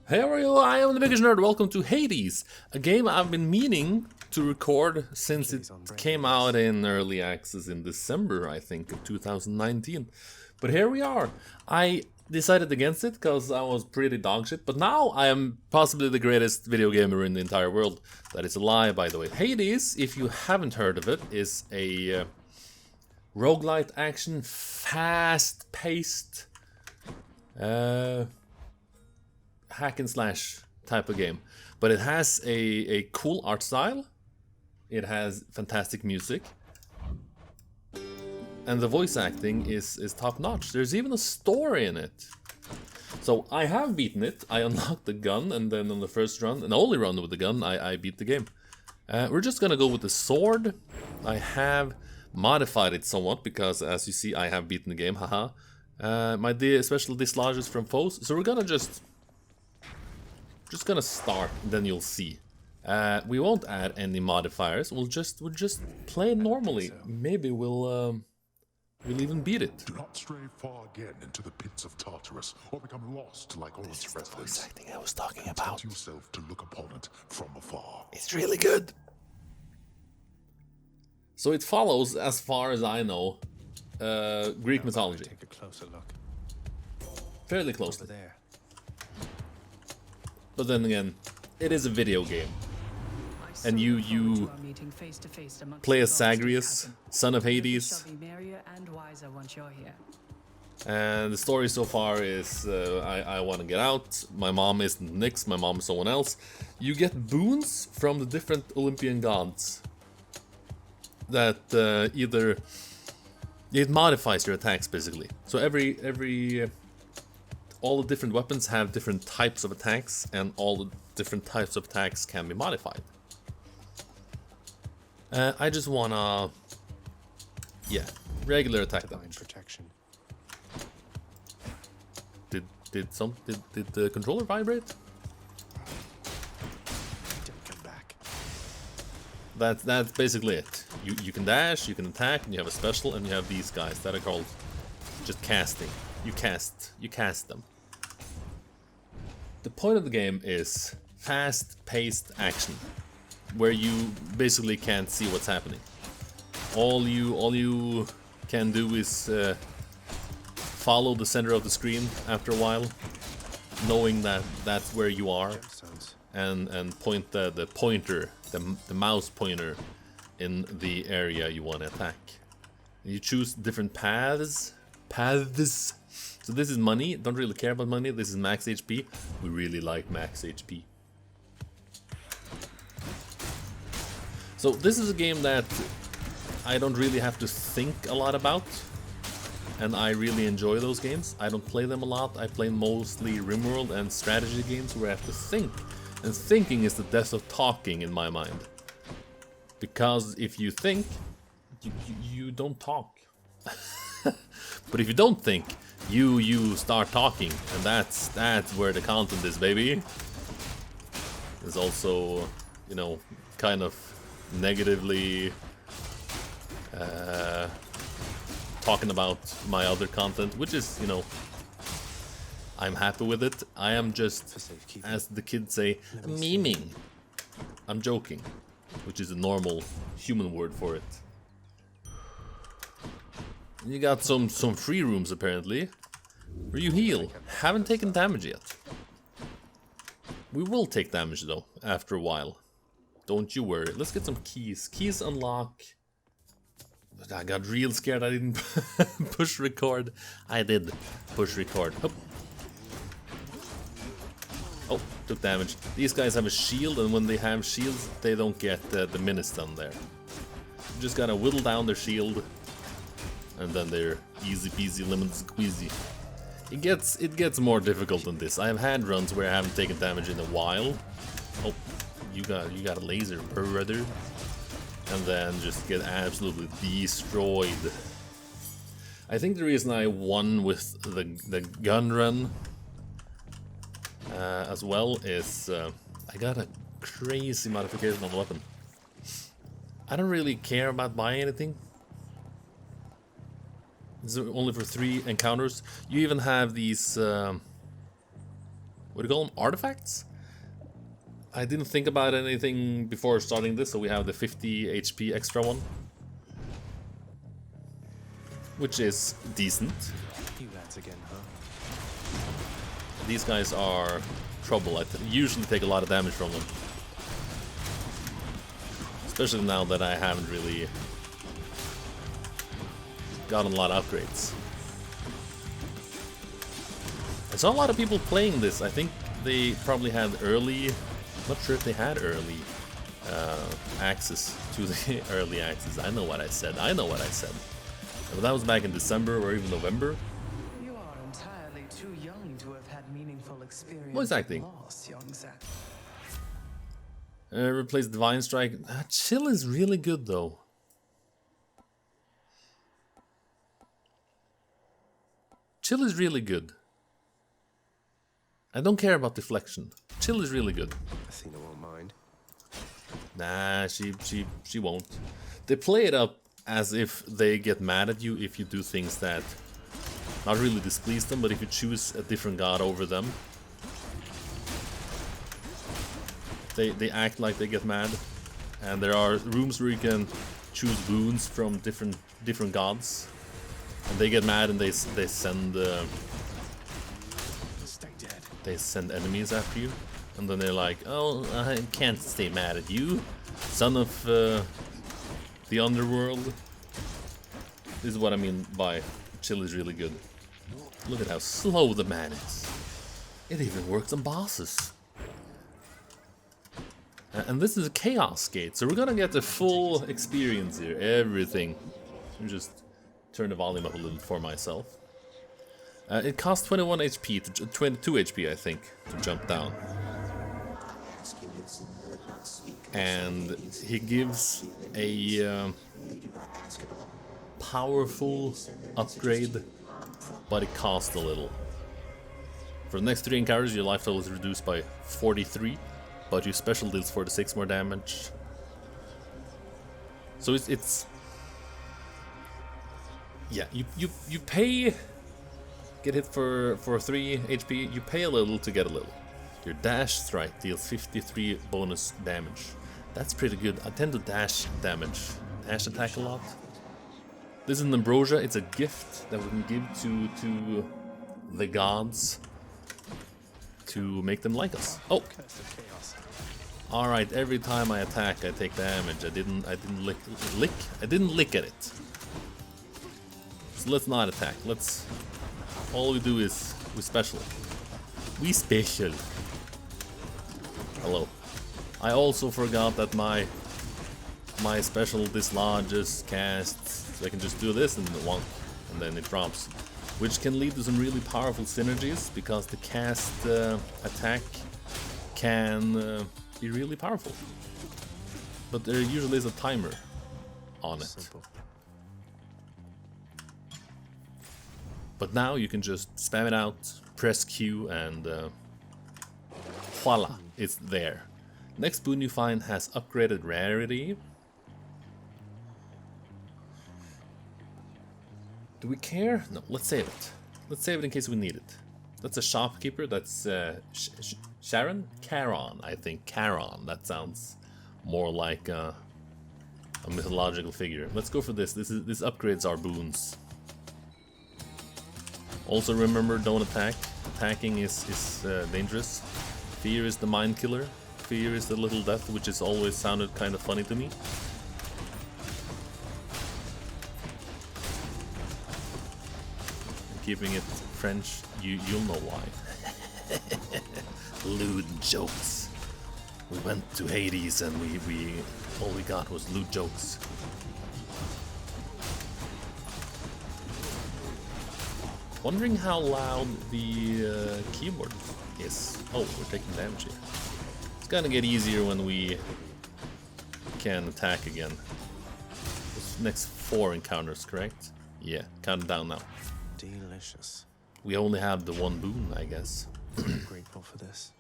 Hey, how are you? I am the BigHugeNerd. Welcome to Hades, a game I've been meaning to record since it came out in early access in December, I think, of 2019. But here we are. I decided against it because I was pretty dogshit, but now I am possibly the greatest video gamer in the entire world. That is a lie, by the way. Hades, if you haven't heard of it, is a roguelite action, fast-paced hack and slash type of game, but it has a cool art style, it has fantastic music, and the voice acting is top notch. There's even a story in it. So I have beaten it. I unlocked the gun, and then on the first run, and only run with the gun, I beat the game. We're just gonna go with the sword. I have modified it somewhat because, as you see, I have beaten the game, haha. My special dislodges from foes, so we're gonna just gonna start, then you'll see. We won't add any modifiers. We'll just play normally. Maybe we'll even beat it. Do not stray far again into the pits of Tartarus, or become lost like all its residents. Voice acting I was talking Content about. yourself to look upon it from afar. It's really good. So it follows, as far as I know, Greek mythology. Take a closer look. Fairly closely. Over there. But then again, it is a video game. And you play as Zagreus, son of Hades. And the story so far is I want to get out. My mom isn't Nyx, my mom is someone else. You get boons from the different Olympian gods. That either... It modifies your attacks, basically. So all the different weapons have different types of attacks, and all the different types of attacks can be modified. I just wanna... Yeah, regular attack damage. Protection. Did the controller vibrate? Don't come back. That's basically it. You can dash, you can attack, and you have a special, and you have these guys that are called just casting. You cast them. The point of the game is fast-paced action, where you basically can't see what's happening. All you can do is follow the center of the screen after a while, knowing that that's where you are, and point the pointer, the mouse pointer, in the area you want to attack. You choose different paths. So this is money. Don't really care about money. This is max HP. We really like max HP. So this is a game that I don't really have to think a lot about, and I really enjoy those games. I don't play them a lot. I play mostly RimWorld and strategy games where I have to think, and thinking is the death of talking in my mind. Because if you think, you don't talk. But if you don't think, you start talking, and that's where the content is, baby. There's also, you know, kind of negatively talking about my other content, which is, you know, I'm happy with it. I am just, as the kids say, memeing. I'm joking, which is a normal human word for it. You got some free rooms apparently, where you heal. Haven't taken damage yet. We will take damage though, after a while. Don't you worry. Let's get some keys. Keys unlock. I got real scared I didn't push record. I did push record. Oh, took damage. These guys have a shield, and when they have shields, they don't get the mini-stun there. You just gotta whittle down their shield, and then they're easy peasy lemon squeezy. It gets more difficult than this. I have had runs where I haven't taken damage in a while. Oh, you got a laser, brother. And then just get absolutely destroyed. I think the reason I won with the gun run as well is I got a crazy modification on the weapon. I don't really care about buying anything. It's only for 3 encounters. You even have these what do you call them? Artifacts? I didn't think about anything before starting this, so we have the 50 HP extra one. Which is decent. You lads again, huh? These guys are trouble. I usually take a lot of damage from them. Especially now that I haven't really gotten a lot of upgrades. I saw a lot of people playing this. I think they probably had early... Not sure if they had early access to the early access. I know what I said. I know what I said. But that was back in December or even November. You are entirely too young to have had meaningful experience. Voice acting. Loss, young Zack. Replace Divine Strike. Chill is really good though. Chill is really good. I don't care about deflection. Chill is really good. Athena won't mind. Nah, she won't. They play it up as if they get mad at you if you do things that not really displease them, but if you choose a different god over them, they act like they get mad. And there are rooms where you can choose boons from different gods, and they get mad and they send Stay dead. they send enemies after you, and then they're like, oh, I can't stay mad at you, son of the underworld. This is what I mean by chill is really good. Look at how slow the man is. It even works on bosses. And this is a chaos gate, so we're gonna get the full experience here, everything. Let me just turn the volume up a little for myself. It costs 21 HP, 22 HP I think, to jump down. And he gives a powerful upgrade, but it costs a little. For the next 3 encounters, your life total is reduced by 43, but your special deals 46 more damage. So it's yeah, you pay, get hit for 3 HP, you pay a little to get a little. Your dash strike deals 53 bonus damage. That's pretty good. I tend to dash attack a lot. This is an ambrosia. It's a gift that we can give to the gods to make them like us. Oh, all right. Every time I attack, I take damage. I didn't lick at it. So let's not attack. All we do is we special. We special. Hello. I also forgot that my special dislodges casts, so I can just do this and then it drops, which can lead to some really powerful synergies because the cast attack can be really powerful, but there usually is a timer on it. Simple. But now you can just spam it out, press Q, and voila, it's there. Next boon you find has upgraded rarity. Do we care? No, let's save it. Let's save it in case we need it. That's a shopkeeper. That's Sharon? Charon, I think. Charon. That sounds more like a mythological figure. Let's go for this. This upgrades our boons. Also remember, don't attack. Attacking is dangerous. Fear is the mind killer. Fear is the little death, which has always sounded kind of funny to me. Keeping it French, you'll know why. Lewd jokes. We went to Hades and we all we got was lewd jokes. Wondering how loud the keyboard is. Oh, we're taking damage here. It's gonna get easier when we can attack again. This next 4 encounters, correct? Yeah, count it down now. Delicious. We only have the 1 boon, I guess. I'm grateful for this.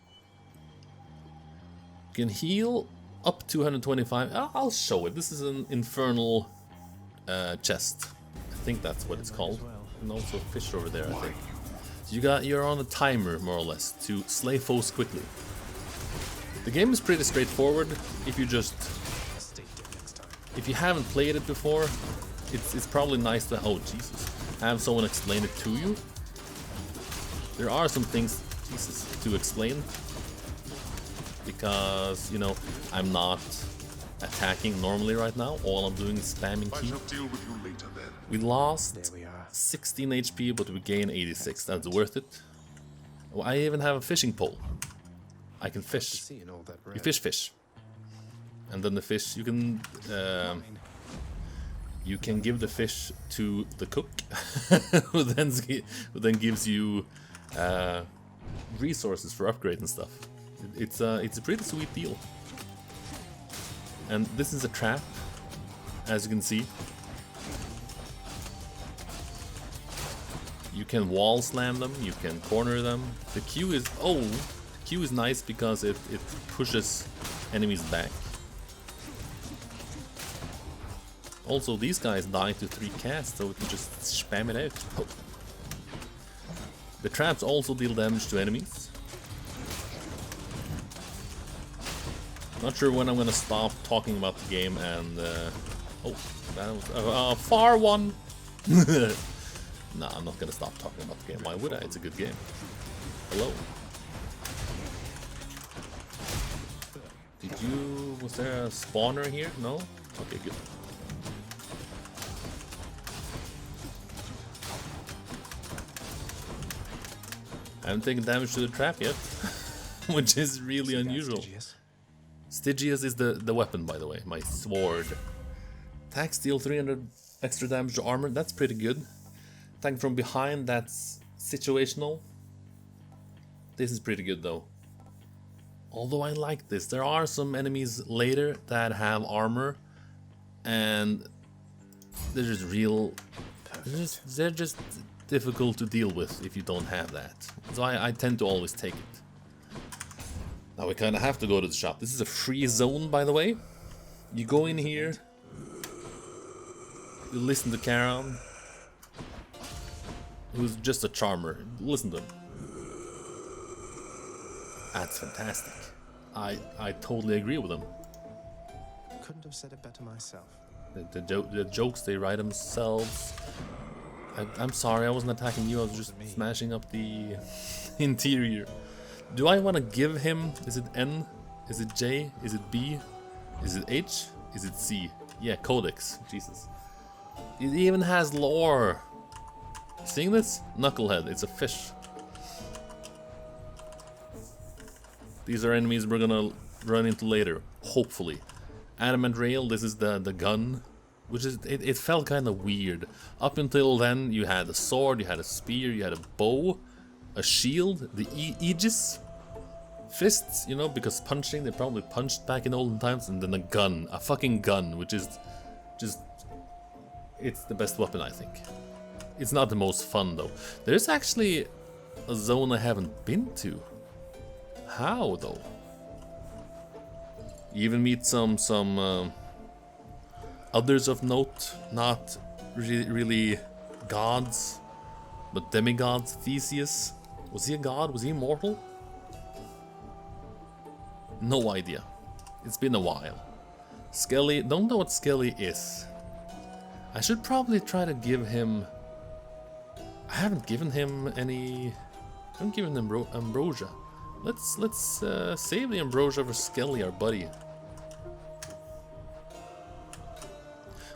You can heal up to 125. I'll show it. This is an infernal chest. I think that's what it's called. And also fish over there, I think. You're on a timer, more or less, to slay foes quickly. The game is pretty straightforward if you just... If you haven't played it before, it's probably nice to... Oh, Jesus. Have someone explain it to you. There are some things, Jesus, to explain. Because, you know, I'm not attacking normally right now. All I'm doing is spamming I key. shall deal with you later then. We lost There we are. 16 HP, but we gain 86. That's worth it. Oh, I even have a fishing pole. I can fish. Seeing all that You fish. And then the fish, you can give the fish to the cook, who then gives you resources for upgrade and stuff. It's a pretty sweet deal. And this is a trap, as you can see. You can wall slam them, you can corner them. The Q is nice because it pushes enemies back. Also, these guys die to 3 casts, so we can just spam it out. Oh. The traps also deal damage to enemies. Not sure when I'm gonna stop talking about the game and... oh, that was far one! Nah, I'm not gonna stop talking about the game. Why would I? It's a good game. Hello. Was there a spawner here? No? Okay, good. I haven't taken damage to the trap yet, which is really unusual. Stygian is the weapon, by the way, my sword. Attack, steal 300 extra damage to armor, that's pretty good. Attack from behind, that's situational. This is pretty good though. Although I like this, there are some enemies later that have armor, and they're just they're just difficult to deal with if you don't have that. So I tend to always take it. Now we kind of have to go to the shop. This is a free zone, by the way. You go in here, you listen to Charon, who's just a charmer. Listen to him. That's fantastic. I totally agree with him. Couldn't have said it better myself. The jokes they write themselves. I'm sorry, I wasn't attacking you. I was just smashing up the interior. Do I want to give him? Is it N? Is it J? Is it B? Is it H? Is it C? Yeah, Codex. Jesus. It even has lore. Seeing this? Knucklehead. It's a fish. These are enemies we're gonna run into later, hopefully. Adamant rail. This is the gun, which is it felt kind of weird. Up until then, you had a sword, you had a spear, you had a bow, a shield, the aegis, fists. You know, because punching, they probably punched back in olden times, and then a gun, a fucking gun, which is just it's the best weapon, I think. It's not the most fun though. There's actually a zone I haven't been to. How though? You even meet some others of note, not really gods, but demigods. Theseus, was he a god? Was he immortal? No idea. It's been a while. Skelly, don't know what Skelly is. I should probably try to give him. I haven't given him any. I haven't given him ambrosia. Let's save the ambrosia for Skelly, our buddy.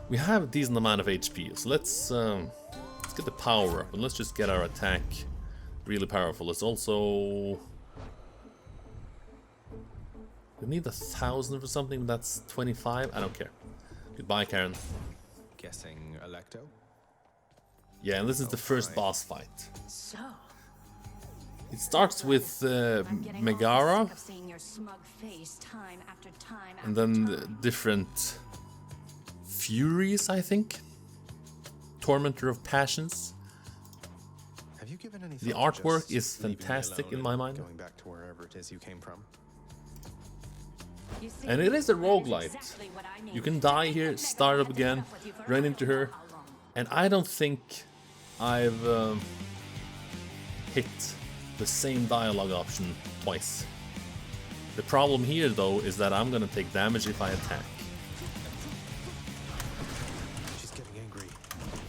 We have a decent amount of HP, so let's get the power up and let's just get our attack really powerful. Let's also we need 1,000 for something. That's 25. I don't care. Goodbye, Karen. Guessing Electo? Yeah, and this is the first boss fight. So, It starts with Megara, and then the different Furies, I think. Tormentor of Passions. Have you given any The thought to artwork just is leaving me fantastic alone in my and mind. Going back to wherever it is you came from. And it is a roguelite. You can die here, start up again, run into her. And I don't think I've hit the same dialogue option twice. The problem here though is that I'm gonna take damage if I attack. She's getting angry.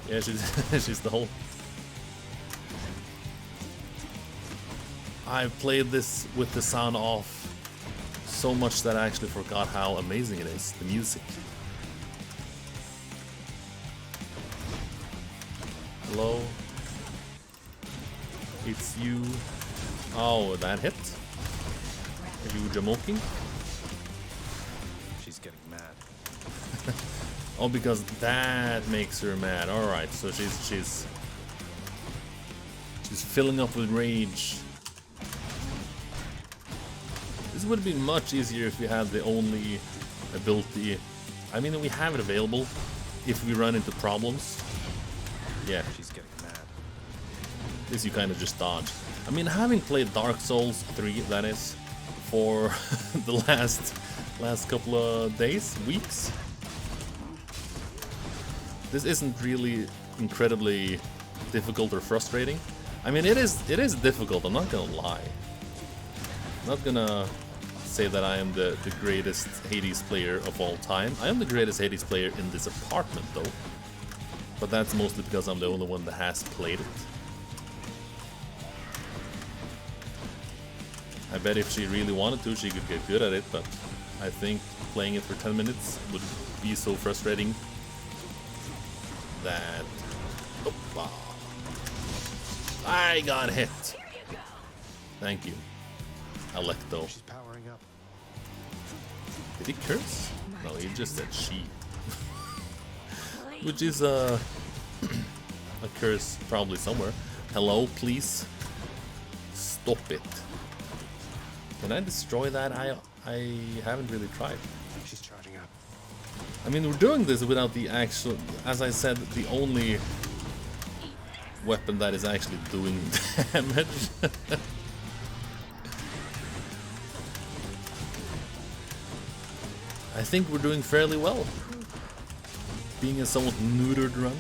Yeah, she's the whole... I've played this with the sound off so much that I actually forgot how amazing it is, the music. Hello? It's you. Oh, that hit? Are you jamoking? She's getting mad. Oh, because that makes her mad. Alright, so she's filling up with rage. This would be much easier if we had the only ability. I mean, we have it available if we run into problems. Yeah. She's getting mad. This you kind of just dodge. I mean, having played Dark Souls 3, that is, for the last couple of days, weeks, this isn't really incredibly difficult or frustrating. I mean, it is difficult, I'm not gonna lie. I'm not gonna say that I am the greatest Hades player of all time. I am the greatest Hades player in this apartment though. But that's mostly because I'm the only one that has played it. I bet if she really wanted to, she could get good at it, but I think playing it for 10 minutes would be so frustrating that... Opa. I got hit! Thank you, Alecto. She's powering up. Did he curse? No, he just said she. Which is a curse probably somewhere. Hello, please. Stop it. Can I destroy that? I haven't really tried. She's charging up. I mean, we're doing this without the actual, as I said, the only weapon that is actually doing damage. I think we're doing fairly well. Being a somewhat neutered run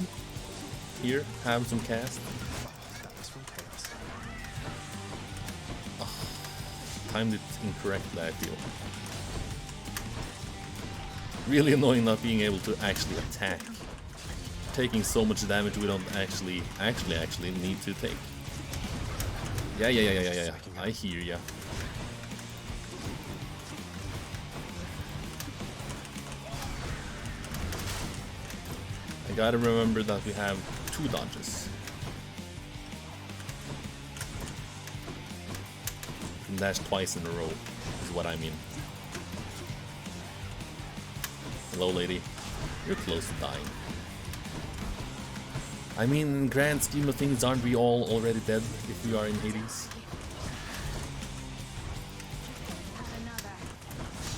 here, have some cast. That was from chaos. Timed it incorrectly, I feel. Really annoying not being able to actually attack. Taking so much damage we don't actually need to take. Yeah. I hear ya. I gotta remember that we have 2 dodges. You can dash twice in a row, is what I mean. Hello, lady. You're close to dying. I mean, in the grand scheme of things, aren't we all already dead if we are in Hades?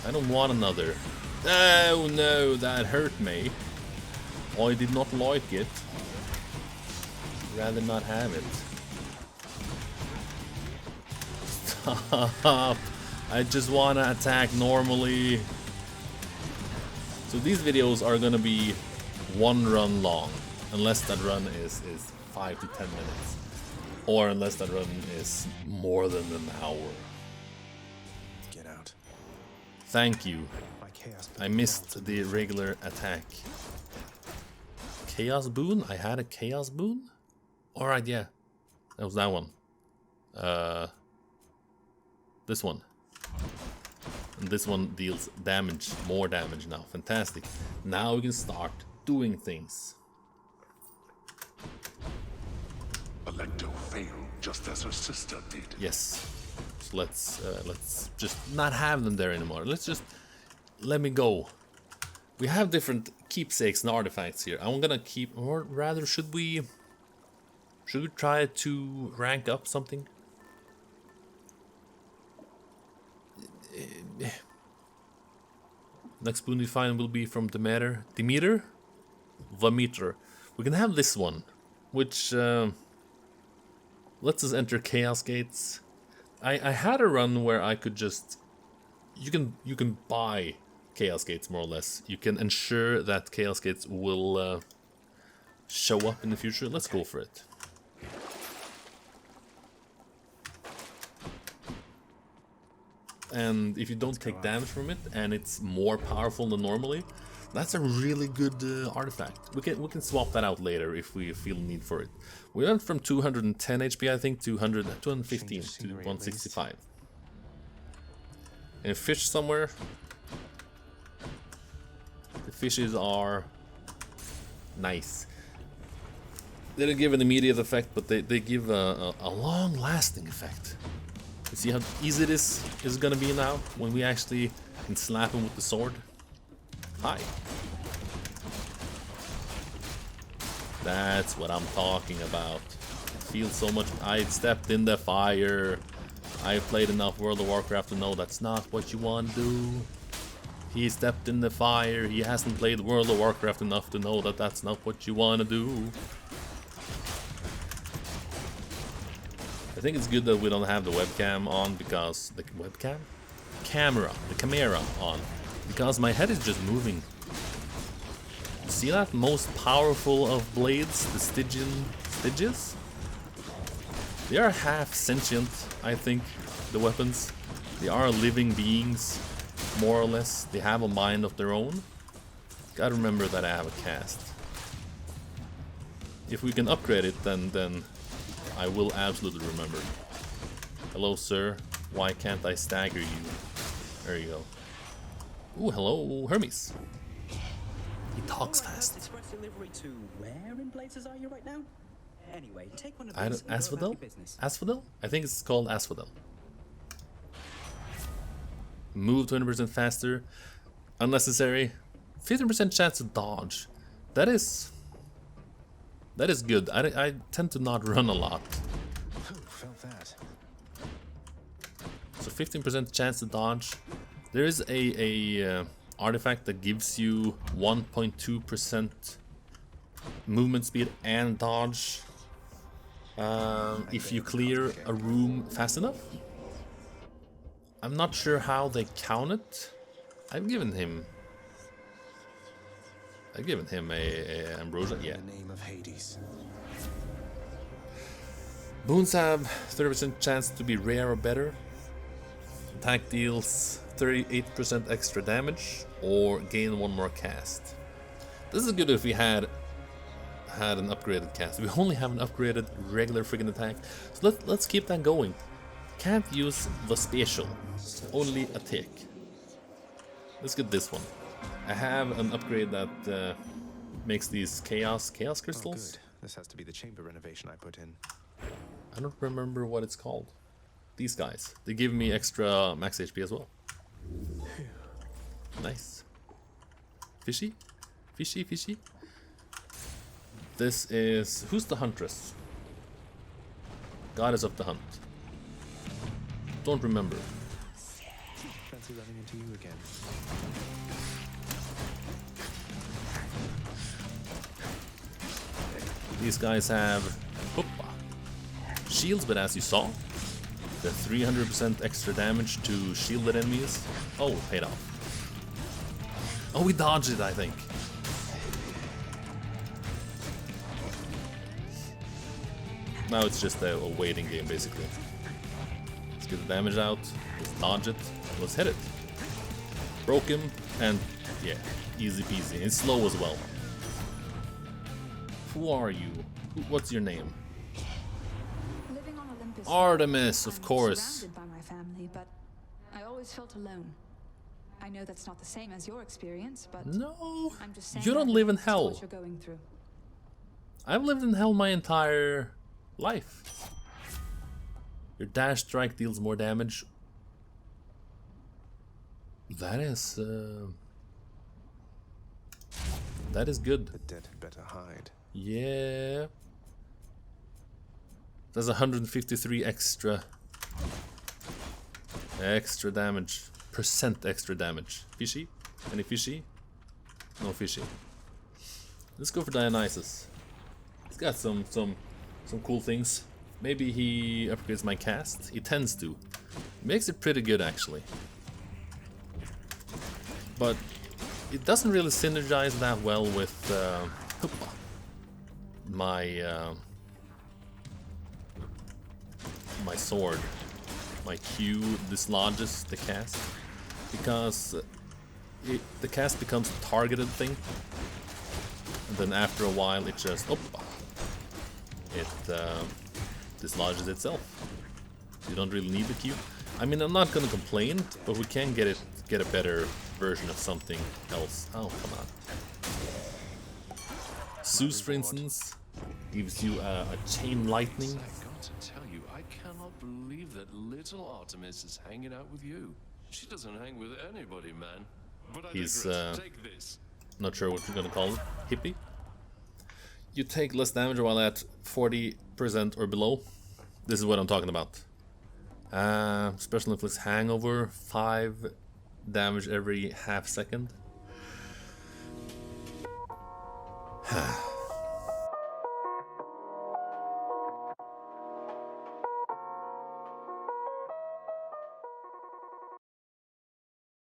I don't want another. Oh no, that hurt me. I did not like it. Rather not have it. Stop. I just want to attack normally. So these videos are gonna be 1 run long. Unless that run is 5 to 10 minutes. Or unless that run is more than an hour. Get out. Thank you. My chaos. I missed the regular attack. Chaos boon? I had a chaos boon? Alright, yeah. That was that one. This one. And this one deals damage, more damage now. Fantastic. Now we can start doing things. Alecto failed just as her sister did. Yes. So let's just not have them there anymore. Let's just let me go. We have different keepsakes and artifacts here. I'm gonna keep, or rather, should we try to rank up something? Next boon we find will be from DEMETER. DEMETER? We can have this one, which lets us enter Chaos Gates. I had a run where I could just... You can buy Chaos Gates, more or less. You can ensure that Chaos Gates will show up in the future. Let's go for it. and if you don't take damage from it, and it's more powerful than normally, that's a really good artifact. We can swap that out later if we feel need for it. We went from 210 HP, I think, to 215 to 165. And fish somewhere. The fishes are nice. They don't give an immediate effect, but they give a long-lasting effect. You see how easy this is gonna be now when we actually can slap him with the sword? Hi. That's what I'm talking about. It feels so much. I stepped in the fire. I played enough World of Warcraft to know that's not what you want to do. He stepped in the fire. He hasn't played World of Warcraft enough to know that that's not what you want to do. I think it's good that we don't have the webcam on because the webcam? The camera on. Because my head is just moving. See that? Most powerful of blades, the Stygian Styges? They are half sentient, I think, the weapons. They are living beings, more or less. They have a mind of their own. Gotta remember that I have a cast. If we can upgrade it, then I will absolutely remember. Hello, sir. Why can't I stagger you? There you go. Ooh, hello, Hermes. He talks fast. Express delivery to where in places are you right now? Anyway, take one of I these don't, and go about Asphodel? your business. Asphodel? I think it's called Asphodel. Move 20% faster. Unnecessary. 15% chance to dodge. That is good. I tend to not run a lot. Felt that. So 15% chance to dodge. There is a artifact that gives you 1.2% movement speed and dodge if you clear a room fast enough. I'm not sure how they count it. I've given him a ambrosia. Yeah. In the name of Hades. Boons have 30% chance to be rare or better. Attack deals 38% extra damage or gain one more cast. This is good if we had an upgraded cast. We only have an upgraded regular freaking attack. So let's keep that going. Can't use the special. Only attack. Let's get this one. I have an upgrade that makes these chaos crystals. Oh, good. This has to be the chamber renovation I put in. I don't remember what it's called. These guys. They give me extra max HP as well. Nice. Fishy? Fishy, fishy. This is... Who's the huntress? Goddess of the hunt. Don't remember. Fancy running into you again. These guys have hoppa, shields, but as you saw, the 300% extra damage to shielded enemies. Oh, paid off. Oh, we dodged it, I think. Now it's just a waiting game, basically. Let's get the damage out. Let's dodge it. Let's hit it. Broke him, and yeah, easy peasy. It's slow as well. Who are you? What's your name? Living on Olympus, Artemis, of I'm course. surrounded by my family, but I always felt alone. I know that's not the same as your experience, but No, I'm just saying you don't that live in it's to hell. what you're going through. I've lived in hell my entire life. Your dash strike deals more damage. That is good. The dead had better hide. Yeah. There's 153 extra damage. Percent extra damage. Fishy? Any fishy? No fishy. Let's go for DIONYSUS. He's got some cool things. Maybe he upgrades my cast. He tends to. Makes it pretty good actually. But it doesn't really synergize that well with my my sword. my Q dislodges the cast, because the cast becomes a targeted thing, and then after a while it just dislodges itself. You don't really need the Q. I mean, I'm not gonna complain, but we can get a better version of something else. Oh, come on. Zeus, for instance, gives you a chain lightning. I got to tell you, I cannot believe that little Artemis is hanging out with you. She doesn't hang with anybody, man. But I He's take this. not sure what you're gonna call it. Hippie. You take less damage while at 40% or below. This is what I'm talking about. Special inflicts hangover, 5 damage every half second.